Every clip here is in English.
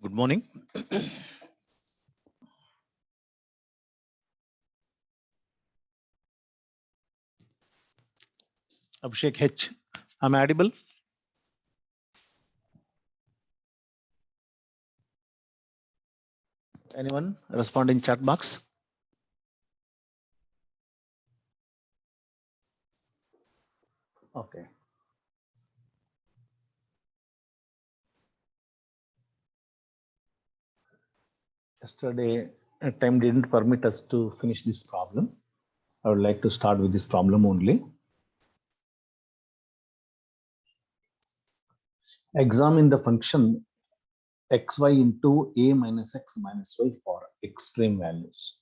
Good morning. Abhishek H. I'm audible. Anyone respond in chat box? Okay. Yesterday, time didn't permit us to finish this problem. I would like to start with this problem only. Examine the function xy into a minus x minus y for extreme values.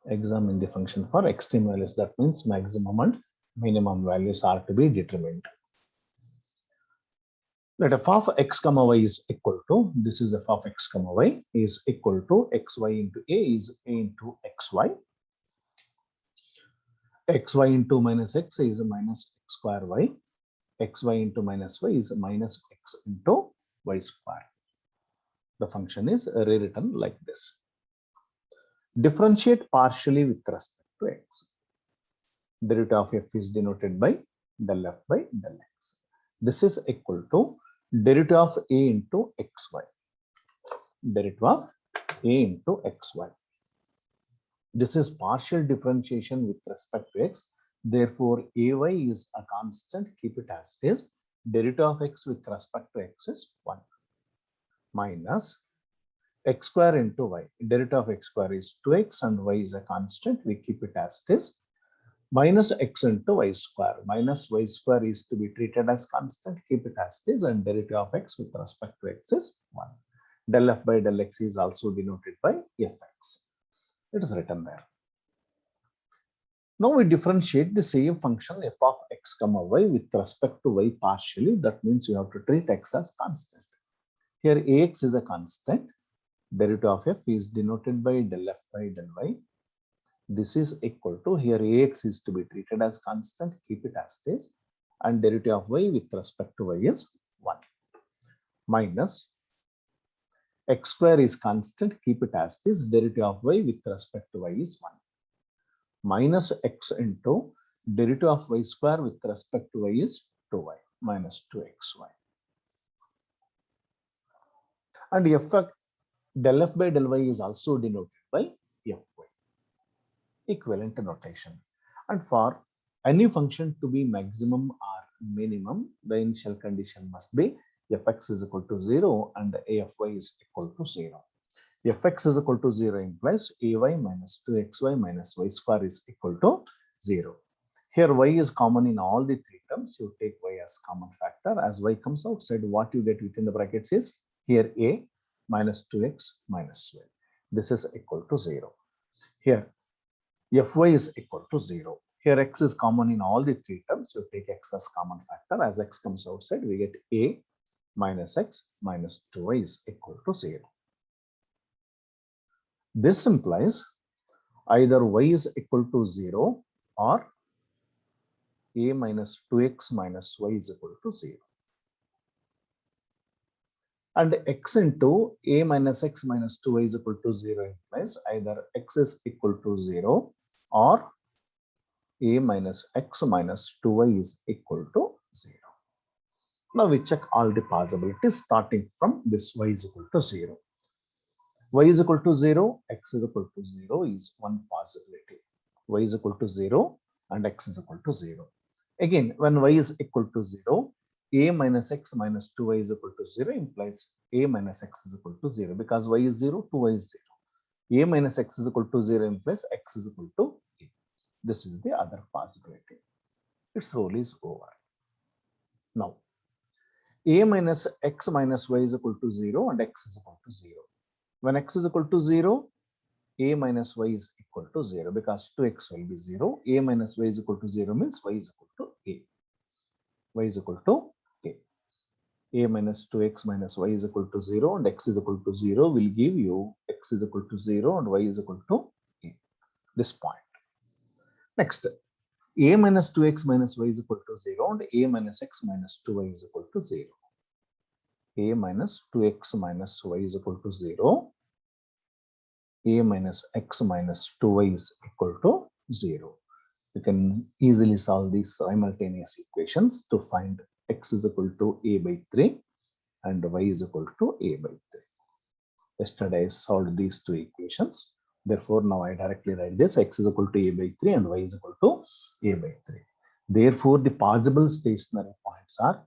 Examine the function for extreme values. That means maximum and minimum values are to be determined. Let f of x comma y is equal to, this is f of x comma y is equal to xy into a is a into xy. Xy into minus x is minus x square y. Xy into minus y is minus x into y square. The function is rewritten like this. Differentiate partially with respect to x. Derivative of f is denoted by del f by del x. This is equal to derivative of a into xy. Derivative of a into xy. This is partial differentiation with respect to x. Therefore, ay is a constant. Keep it as it is. Derivative of x with respect to x is 1 minus x square into y. Derivative of x square is 2x and y is a constant. We keep it as it is. Minus x into y square. Minus y square is to be treated as constant. Keep it as it is. And derivative of x with respect to x is 1. Del f by del x is also denoted by fx. It is written there. Now we differentiate the same function f of x comma y with respect to y partially. That means you have to treat x as constant. Here ax is a constant. Derivative of f is denoted by del f by del y. This is equal to, here ax is to be treated as constant. Keep it as it is. And derivative of y with respect to y is 1 minus x square is constant. Keep it as it is. Derivative of y with respect to y is 1 minus x into derivative of y square with respect to y is 2y minus 2xy. And f del f by del y is also denoted by fy. Equivalent notation. And for any function to be maximum or minimum, the initial condition must be fx is equal to 0 and afy is equal to 0. Fx is equal to 0 implies ay minus 2xy minus y square is equal to 0. Here y is common in all the three terms. You take y as common factor. As y comes outside, what you get within the brackets is here a minus 2x minus y. This is equal to 0. Here fy is equal to 0. Here x is common in all the three terms. You take x as common factor. As x comes outside, we get a minus x minus 2y is equal to 0. This implies either y is equal to 0 or a minus 2x minus y is equal to 0. And x into a minus x minus 2y is equal to 0 implies either x is equal to 0 or a minus x minus 2y is equal to 0. Now we check all the possibilities starting from this y is equal to 0. Y is equal to 0, x is equal to 0 is one possibility. Y is equal to 0 and x is equal to 0. Again, when y is equal to 0, a minus x minus 2y is equal to 0 implies a minus x is equal to 0 because y is 0, 2y is 0. A minus x is equal to 0 implies x is equal to a. This is the other possibility. Its role is over. Now, a minus x minus y is equal to 0 and x is equal to 0. When x is equal to 0, a minus y is equal to 0 because 2x will be 0. A minus y is equal to 0 means y is equal to a. Y is equal to a. A minus 2x minus y is equal to 0 and x is equal to 0 will give you x is equal to 0 and y is equal to a. This point. Next, a minus 2x minus y is equal to 0 and a minus x minus 2y is equal to 0. a minus 2x minus y is equal to 0, a minus x minus 2y is equal to 0. You can easily solve these simultaneous equations to find x is equal to a by 3 and y is equal to a by 3. Yesterday I solved these two equations. Therefore, now I directly write this: x is equal to a by 3 and y is equal to a by 3. Therefore, the possible stationary points are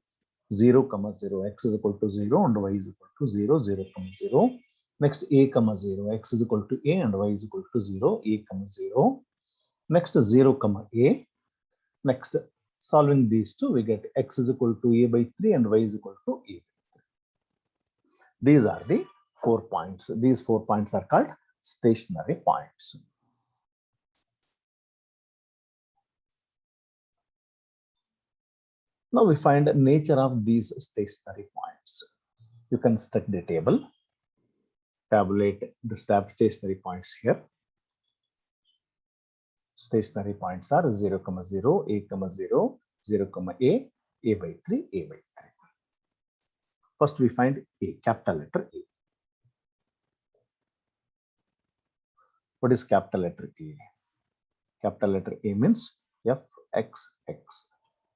0, 0, x is equal to 0 and y is equal to 0, 0, 0. Next, a, 0, x is equal to a and y is equal to 0, a, 0. Next, 0, a. Next, solving these two, we get x is equal to a by 3 and y is equal to a by 3. These are the 4 points. These 4 points are called stationary points. Now we find the nature of these stationary points. You can study the table, tabulate the stationary points here. Stationary points are 0, 0, a, 0, 0, a by 3, a by 3. First we find a, capital letter A. What is capital letter A? Capital letter A means fxx.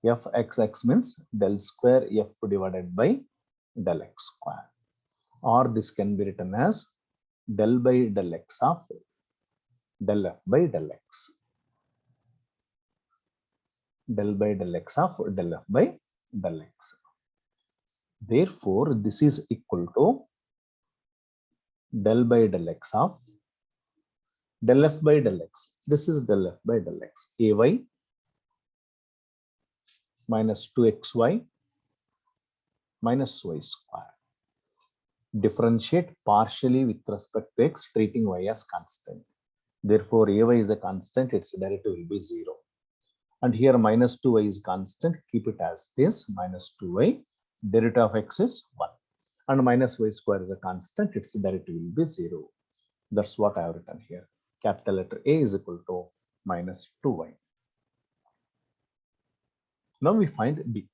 Fxx means del square f divided by del x square. Or this can be written as del by del x of del f by del x. Del by del x of del f by del x. Therefore, this is equal to del by del x of del f by del x. This is del f by del x. Ay minus 2xy minus y square. Differentiate partially with respect to x, treating y as constant. Therefore, ay is a constant, its derivative will be 0. And here minus 2y is constant, keep it as this, minus 2y. Derivative of x is 1. And minus y square is a constant, its derivative will be 0. That's what I have written here. Capital letter A is equal to minus 2y. Now we find B.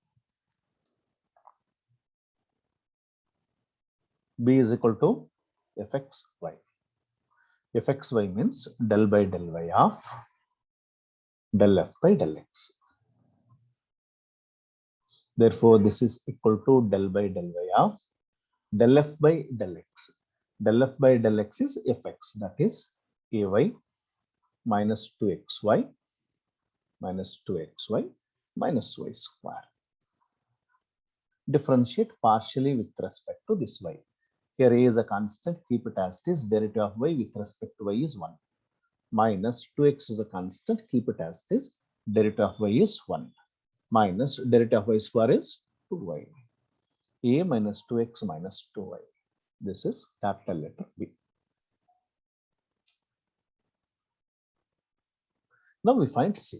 B is equal to fxy. Fxy means del by del y of del f by del x. Therefore, this is equal to del by del y of del f by del x. Del f by del x is fx, that is ay minus 2xy minus 2xy minus y square. Differentiate partially with respect to this y. Here a is a constant, keep it as it is. Derivative of y with respect to y is 1. Minus 2x is a constant, keep it as it is. Derivative of y is 1. Minus derivative of y square is 2y. A minus 2x minus 2y. This is capital letter B. Now we find C.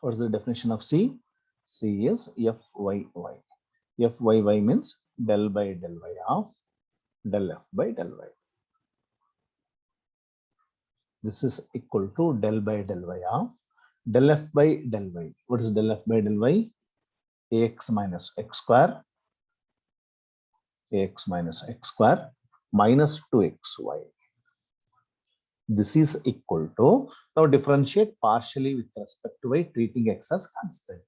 What is the definition of C? C is fyy. Fyy means del by del y of del f by del y. This is equal to del by del y of del f by del y. What is del f by del y? Ax minus x square, ax minus x square minus 2xy. This is equal to, now differentiate partially with respect to y, treating x as constant.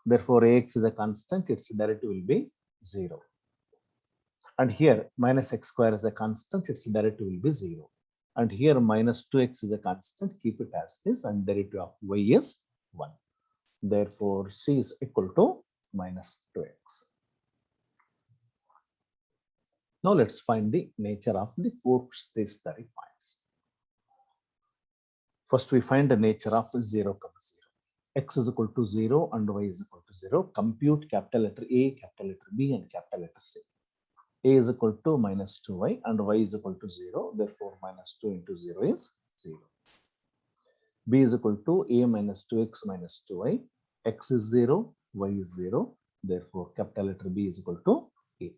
Therefore, ax is a constant, its derivative will be 0. And here minus x square is a constant, its derivative will be 0. And here minus 2x is a constant, keep it as this, and derivative of y is 1. Therefore, C is equal to minus 2x. Now let's find the nature of the 4 stationary points. First, we find the nature of 0, 0. X is equal to 0 and y is equal to 0. Compute capital letter A, capital letter B, and capital letter C. A is equal to minus 2y and y is equal to 0. Therefore, minus 2 into 0 is 0. B is equal to a minus 2x minus 2y. X is 0, y is 0. Therefore, capital letter B is equal to a.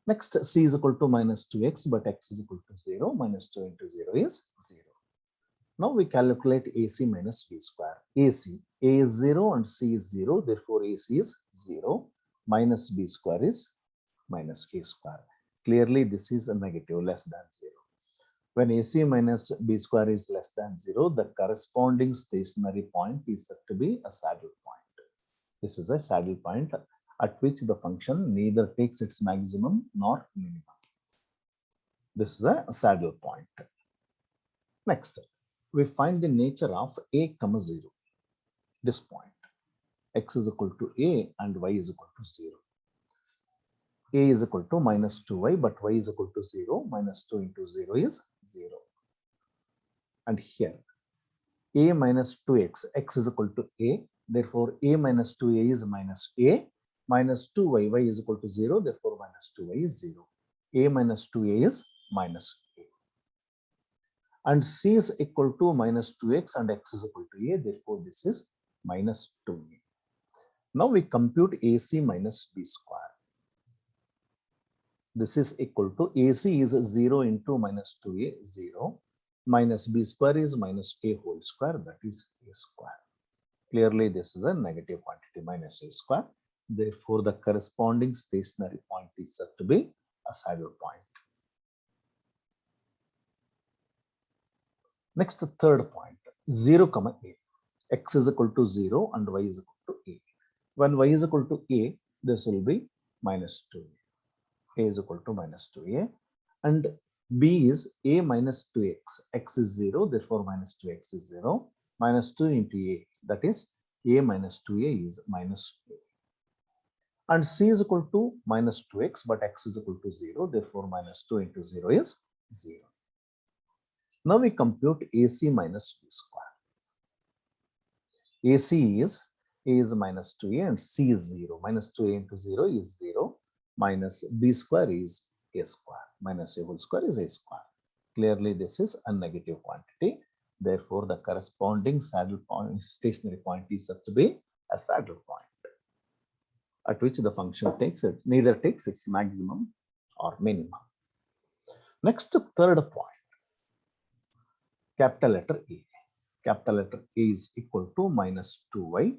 Next, C is equal to minus 2x, but x is equal to 0. Minus 2 into 0 is 0. Now we calculate AC minus B square. AC, A is 0 and C is 0. Therefore, AC is 0. Minus B square is minus a square. Clearly, this is a negative less than 0. When AC minus b square is less than 0, the corresponding stationary point is said to be a saddle point. This is a saddle point at which the function neither takes its maximum nor minimum. This is a saddle point. Next, we find the nature of a comma 0. This point, x is equal to a and y is equal to 0. A is equal to minus 2y, but y is equal to 0. Minus 2 into 0 is 0. And here, a minus 2x, x is equal to a. Therefore, a minus 2a is minus a. Minus 2y, y is equal to 0. Therefore, minus 2y is 0. A minus 2a is minus a. And c is equal to minus 2x and x is equal to a. Therefore, this is minus 2a. Now we compute AC minus b square. This is equal to AC is 0 into minus 2a, 0. Minus b square is minus a whole square, that is a square. Clearly, this is a negative quantity, minus a square. Therefore, the corresponding stationary point is said to be a saddle point. Next, third point, 0, a. X is equal to 0 and y is equal to a. When y is equal to a, this will be minus 2a. A is equal to minus 2a. And b is a minus 2x. X is 0, therefore minus 2x is 0. Minus 2 into a, that is a minus 2a is minus a. And c is equal to minus 2x, but x is equal to 0, therefore minus 2 into 0 is 0. Now we compute AC minus b square. AC is a is minus 2a and c is 0. Minus 2a into 0 is 0. Minus b square is a square. Minus a whole square is a square. Clearly, this is a negative quantity. Therefore, the corresponding saddle point, stationary point is said to be a saddle point, at which the function neither takes its maximum or minimum. Next, third point, capital letter A. Capital letter A is equal to minus 2y.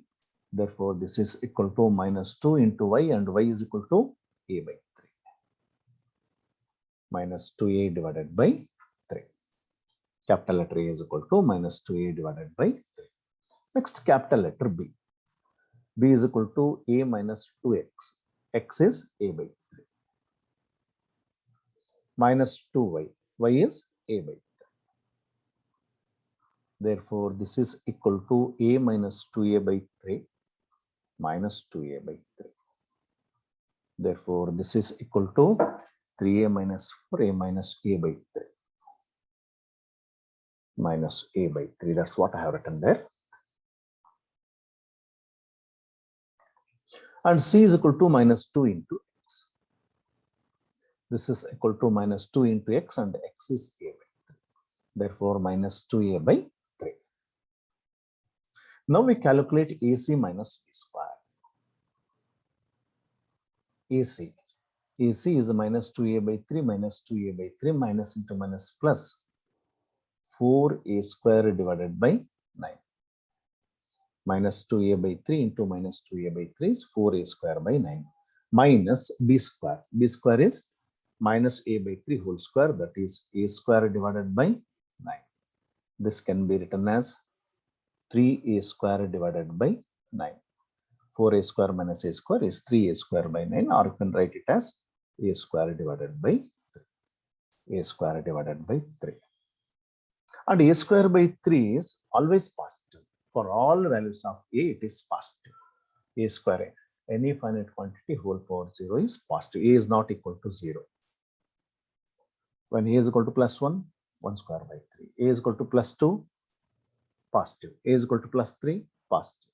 Therefore, this is equal to minus 2 into y and y is equal to a by 3. Minus 2a divided by 3. Capital letter A is equal to minus 2a divided by 3. Next, capital letter B. B is equal to a minus 2x. X is a by 3. Minus 2y. Y is a by 3. Therefore, this is equal to a minus 2a by 3 minus 2a by 3. Therefore, this is equal to 3a minus 4a minus a by 3. Minus a by 3. That's what I have written there. And c is equal to minus 2 into x. This is equal to minus 2 into x and x is a by 3. Therefore, minus 2a by 3. Now we calculate AC minus b square. AC. AC is minus 2a by 3 minus 2a by 3 minus into minus plus 4a square divided by 9. Minus 2a by 3 into minus 2a by 3 is 4a square by 9 minus b square. B square is minus a by 3 whole square, that is a square divided by 9. This can be written as 3a square divided by 9. 4a square minus a square is 3a square by 9, or you can write it as a square divided by 3. A square divided by 3. And a square by 3 is always positive. For all values of a, it is positive. A square, any finite quantity whole power 0 is positive. A is not equal to 0. When a is equal to plus 1, 1 square by 3. A is equal to plus 2, positive. A is equal to plus 3, positive.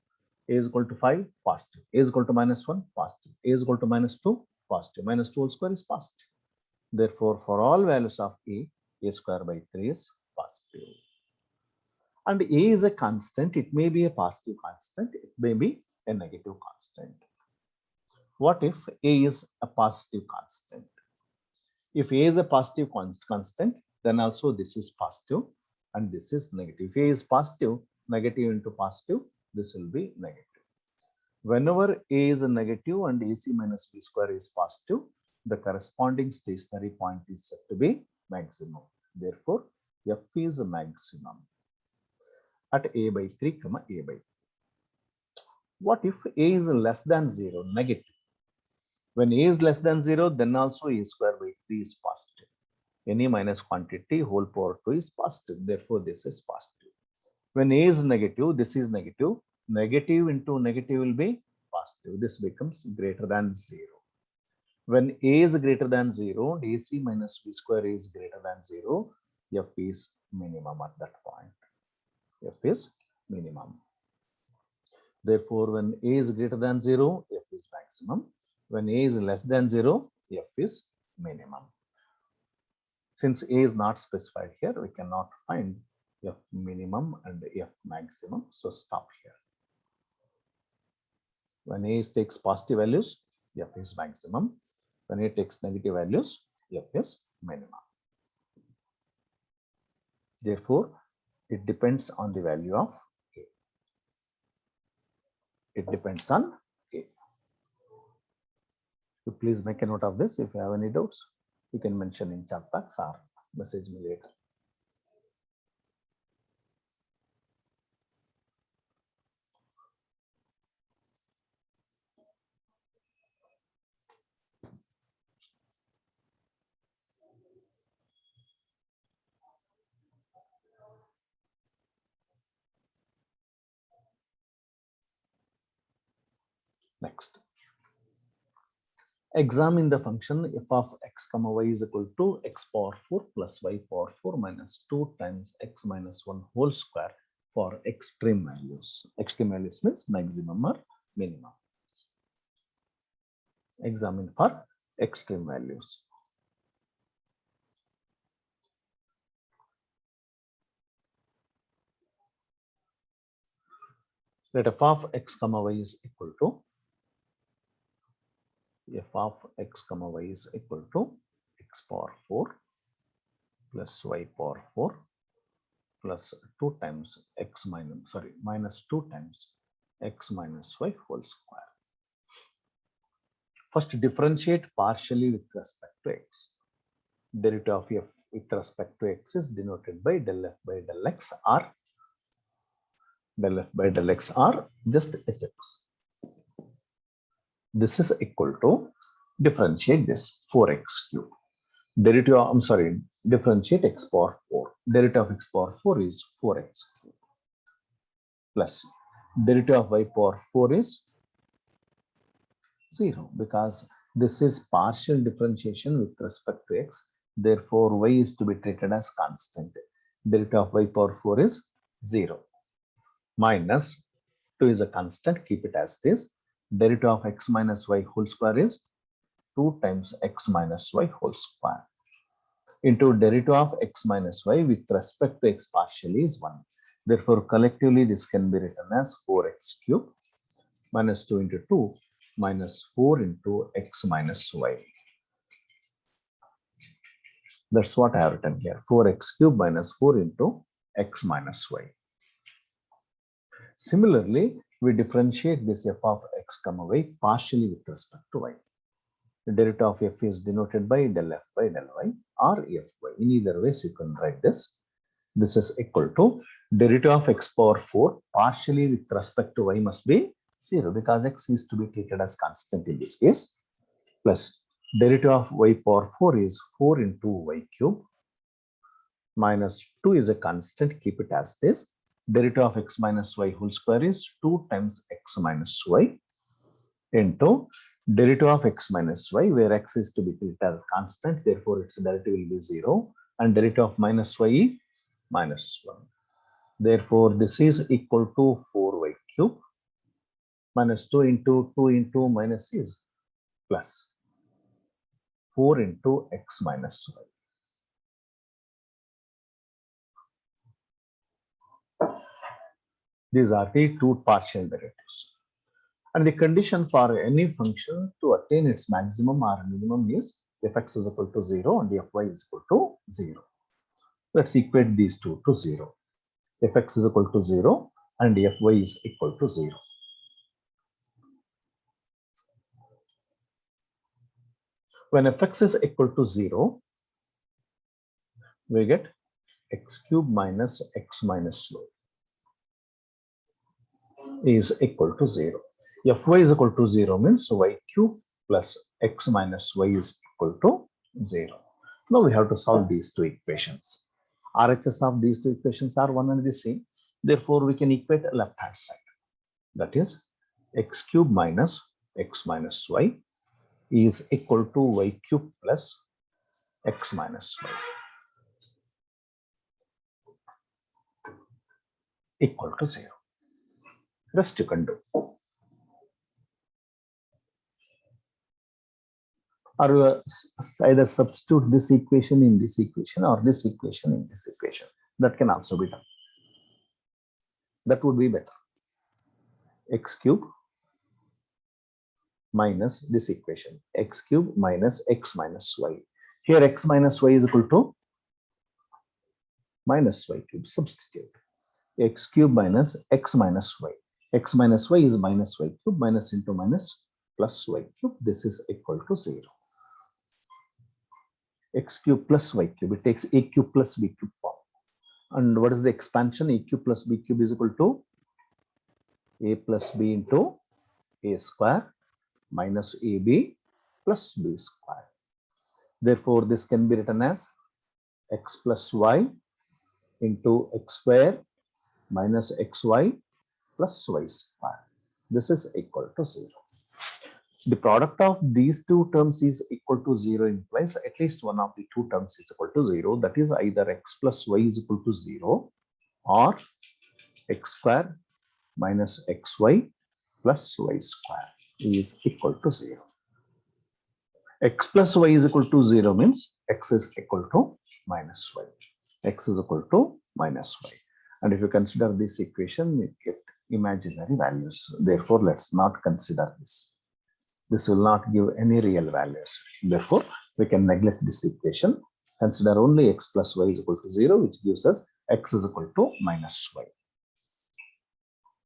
A is equal to 5, positive. A is equal to minus 1, positive. A is equal to minus 2, positive. Minus 2 whole square is positive. Therefore, for all values of a square by 3 is positive. And a is a constant. It may be a positive constant. It may be a negative constant. What if a is a positive constant? If a is a positive constant, then also this is positive and this is negative. If a is positive, negative into positive, this will be negative. Whenever a is a negative and AC minus b square is positive, the corresponding stationary point is said to be maximum. Therefore, f is a maximum at a by 3, a by 3. What if a is less than 0, negative? When a is less than 0, then also a square by 3 is positive. Any minus quantity whole power 2 is positive. Therefore, this is positive. When a is negative, this is negative. Negative into negative will be positive. This becomes greater than 0. When a is greater than 0, ac minus b square is greater than 0, f is minimum at that point. F is minimum. Therefore, when a is greater than 0, f is maximum. When a is less than 0, f is minimum. Since a is not specified here, we cannot find f minimum and f maximum. So stop here. When a takes positive values, f is maximum. When a takes negative values, f is minimum. Therefore, it depends on the value of a. It depends on a. So please make a note of this. If you have any doubts, you can mention in chat box or message me later. Next, examine the function f of x comma y is equal to x power 4 plus y power 4 minus 2 times x minus 1 whole square for extreme values. Extreme values means maximum or minimum. Examine for extreme values. Let f of x comma y is equal to f of x comma y is equal to x power 4 plus y power 4 plus 2 times x minus 2 times x minus y whole square. First, differentiate partially with respect to x. Derivative of f with respect to x is denoted by del f by del x or del f by del x or just fx. This is equal to differentiate this 4x cube. Derivative of, differentiate x power 4. Derivative of x power 4 is 4x cube plus derivative of y power 4 is 0 because this is partial differentiation with respect to x. Therefore, y is to be treated as constant. Derivative of y power 4 is 0 minus 2 is a constant. Keep it as it is. Derivative of x minus y whole square is 2 times x minus y whole square into derivative of x minus y with respect to x partially is 1. Therefore, collectively this can be written as 4x cube minus 2 into 2 minus 4 into x minus y. That's what I have written here. 4x cube minus 4 into x minus y. Similarly, we differentiate this f of x comma y partially with respect to y. The derivative of f is denoted by del f by del y or fy. In either ways, you can write this. This is equal to derivative of x power 4 partially with respect to y must be 0 because x is to be treated as constant in this case, plus derivative of y power 4 is 4 into y cube minus 2 is a constant. Keep it as this. Derivative of x minus y whole square is 2 times x minus y into derivative of x minus y, where x is to be treated as constant, therefore its derivative will be 0, and derivative of minus y minus 1. Therefore, this is equal to 4y cube minus 2 into minus is plus 4 into x minus y. These are the two partial derivatives. And the condition for any function to attain its maximum or minimum is fx is equal to 0 and fy is equal to 0. Let's equate these two to 0. Fx is equal to 0 and fy is equal to 0. When fx is equal to 0, we get x cube minus x minus y is equal to 0. Fy is equal to 0 means y cube plus x minus y is equal to 0. Now we have to solve these two equations. RHS of these two equations are one and the same. Therefore, we can equate the left hand side. That is x cube minus x minus y is equal to y cube plus x minus y equal to 0. Rest you can do. Or either substitute this equation in this equation or this equation in this equation. That can also be done. That would be better. X cube minus this equation, x cube minus x minus y. Here x minus y is equal to minus y cube. Substitute x cube minus x minus y. X minus y is minus y cube, minus into minus plus y cube. This is equal to 0. X cube plus y cube, it takes a cube plus b cube form. And what is the expansion? A cube plus b cube is equal to a plus b into a square minus ab plus b square. Therefore, this can be written as x plus y into x square minus xy plus y square. This is equal to 0. The product of these two terms is equal to 0 implies at least one of the two terms is equal to 0. That is either x plus y is equal to 0 or x square minus xy plus y square is equal to 0. X plus y is equal to 0 means x is equal to minus y. X is equal to minus y. And if you consider this equation, you get imaginary values. Therefore, let's not consider this. This will not give any real values. Therefore, we can neglect this equation. Consider only x plus y is equal to 0, which gives us x is equal to minus y.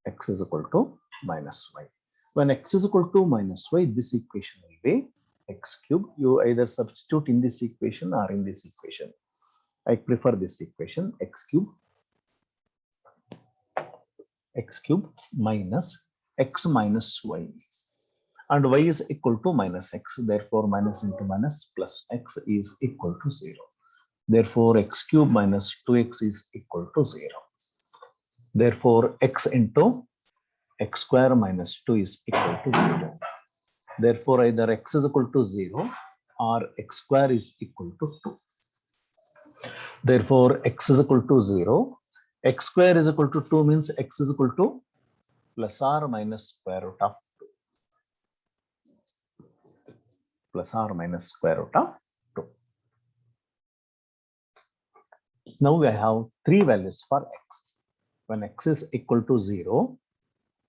X is equal to minus y. When x is equal to minus y, this equation will be x cube. You either substitute in this equation or in this equation. I prefer this equation, x cube minus x minus y. And y is equal to minus x. Therefore, minus into minus plus x is equal to 0. Therefore, x cube minus 2x is equal to 0. Therefore, x into x square minus 2 is equal to 0. Therefore, either x is equal to 0 or x square is equal to 2. Therefore, x is equal to 0. X square is equal to 2 means x is equal to plus or minus square root of 2. Plus or minus square root of 2. Now we have three values for x. When x is equal to 0,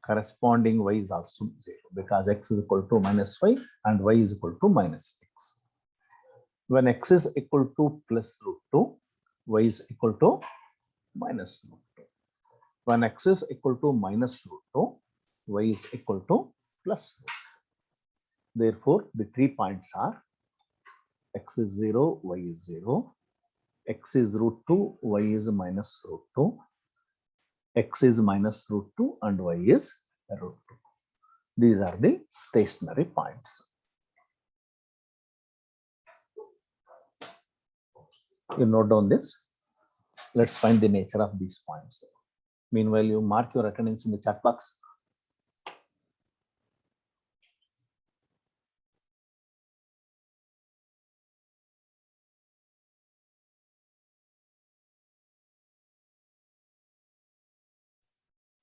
corresponding y is also 0 because x is equal to minus y and y is equal to minus x. When x is equal to plus root 2, y is equal to minus root 2. When x is equal to minus root 2, y is equal to plus root 2. Therefore, the 3 points are x is 0, y is 0, x is root 2, y is minus root 2, x is minus root 2 and y is root 2. These are the stationary points. You note down this. Let's find the nature of these points. Meanwhile, you mark your attendance in the chat box.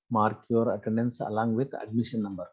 Mark your attendance along with admission number.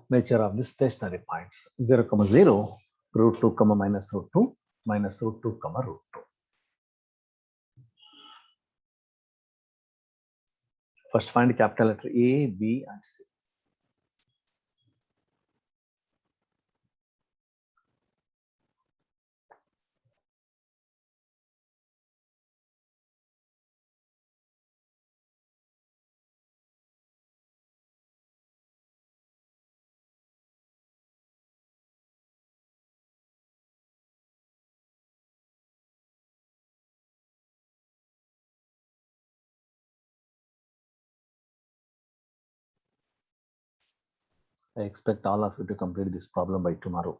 nature of the stationary points 0, 0, root 2, minus root 2, minus root 2, root 2. First find capital letter A, B, and C. I expect all of you to complete this problem by tomorrow.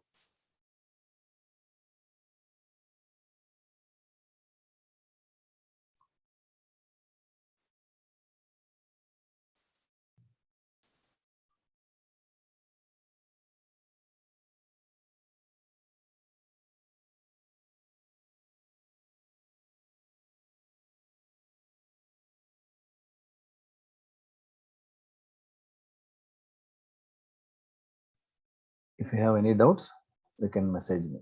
If you have any doubts, you can message me.